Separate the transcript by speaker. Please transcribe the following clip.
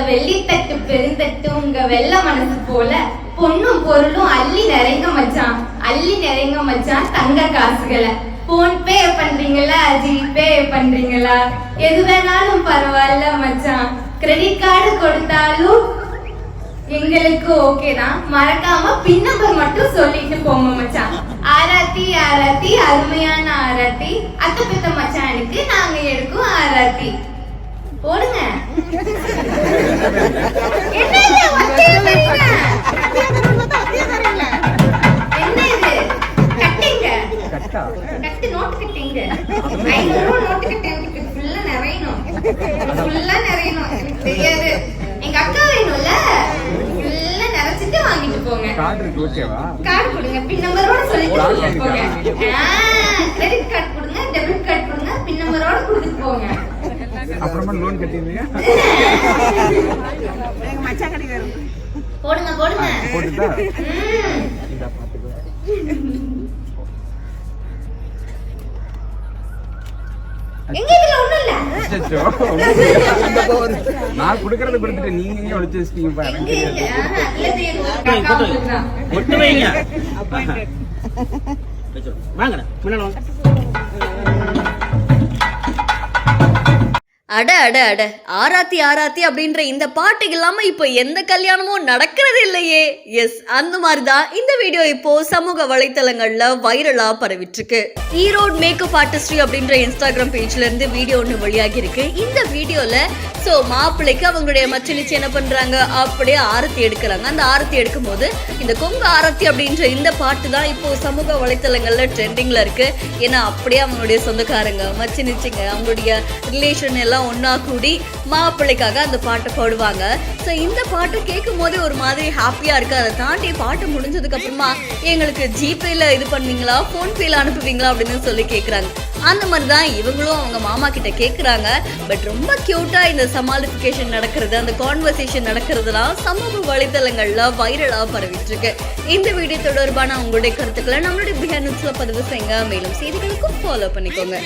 Speaker 1: வெள்ளித்தட்டு பெருந்தட்டு உங்க வெள்ள மனசு போல பொண்ணும் பொருளும் அள்ளி நிறைங்க மச்சான், அள்ளி நிறைங்க மச்சான் தங்க காசுகளை. போன் பே பண்றீங்களா, ஜிபே பண்றீங்களா, எது வேணாலும் பரவாயில்ல மச்சான். கிரெடிட் கார்டு கொடுத்தாலும் எங்களுக்கு ஓகே தான். மறக்காம பின் நம்பர் மட்டும் சொல்லிட்டு போங்க மச்சான். ஆராத்தி ஆராத்தி அருமையான ஆராத்தி, அத்தை பெத்த மச்சானுக்கு நாங்க எடுக்கும் ஆராத்தி. போடுங்க. என்ன இது கட்டிங்க, கட்டு நோட்டு கட்டிங்க. 500 ரூபாய் நோட்டு கட்டி ஃபுல்லா நிறையணும், ஃபுல்லா நிறையணும். எனக்கு தெரியாது, எங்க அக்கா வேணும்ல, ஃபுல்லா நிறைச்சிட்டு வாங்கிட்டு போங்க. கார்டு கொடுங்க, பின் நம்பரோட சொல்லிட்டு போங்க. கிரெடிட் கார்டு கொடுங்க, டெபிட் கார்டு கொடுங்க, பின் நம்பரோட கொடுத்துட்டு போங்க.
Speaker 2: அப்புறமா லோன் கட்டிடுவீங்க.
Speaker 1: எங்க மச்சான் கடைக்கு வரும். போடுங்க போடுங்க.
Speaker 2: போடுடா. இந்த பாத்துக்கோ.
Speaker 1: எங்க இதுல ஒண்ணும் இல்ல.
Speaker 2: அச்சச்சோ. நான் குடுக்கறத கொடுத்துட்டு நீங்க எங்க ஒளிச்சு வச்சிட்டீங்க பாருங்க.
Speaker 3: ஒட்டு வைங்க. வாங்கடா முன்னால வாங்க.
Speaker 4: அட அட அட ஆராத்தி ஆராத்தி அப்படின்ற இந்த பாட்டு இல்லாம இப்போ எந்த கல்யாணமும் நடக்கிறது இல்லையே. எஸ், அந்த மாதிரிதான் இந்த வீடியோ இப்போ சமூக வலைத்தளங்கள்ல வைரலா பரவிட்டு இருக்கு. ஈரோடு மேக்கப் ஆர்டிஸ்ட்ரி அப்படின்ற இன்ஸ்டாகிராம் பேஜ்ல இருந்து வீடியோ ஒன்று வெளியாகி இருக்கு. இந்த வீடியோல மாப்பிள்ளைக்கு அவங்களுடைய மச்சனிச்சு என்ன பண்றாங்க, அப்படியே ஆரத்தி எடுக்கிறாங்க. அந்த ஆரத்தி எடுக்கும் போது இந்த கொங்கு ஆரத்தி அப்படின்ற இந்த பாட்டு தான் இப்போ சமூக வலைத்தளங்கள்ல ட்ரெண்டிங்ல இருக்கு. ஏன்னா அப்படியே அவங்களுடைய சொந்தக்காரங்க மச்சனிச்சுங்க அவங்களுடைய ரிலேஷன் எல்லாம் ஒன்னா கூடி மாப்பிள்ளைக்காக அந்த பாட்டை பாடுவாங்க. ஸோ இந்த பாட்டு கேட்கும் போதே ஒரு மாதிரி ஹாப்பியா இருக்கு. அதை தாண்டி பாட்டு முடிஞ்சதுக்கு அப்புறமா எங்களுக்கு ஜிபேல இது பண்ணுவீங்களா, போன்பேல அனுப்புவீங்களா அப்படின்னு சொல்லி கேட்குறாங்க. அந்த மாதிரி தான் இவங்களும் அவங்க மாமா கிட்ட கேட்குறாங்க. பட் ரொம்ப கியூட்டா இந்த சமாளிஃபிகேஷன் நடக்கிறது, அந்த கான்வர்சேஷன் நடக்கிறதுலாம் சமூக வலைதளங்கள்ல வைரலா பரவிட்டு இருக்கு. இந்த வீடியோ தொடர்பான உங்களுடைய கருத்துக்களை நம்மளுடைய பிஹேண்ட் நியூஸ்ல பதிவு செய்யுங்க. மேலும் செய்திகளுக்கும் ஃபாலோ பண்ணிக்கோங்க.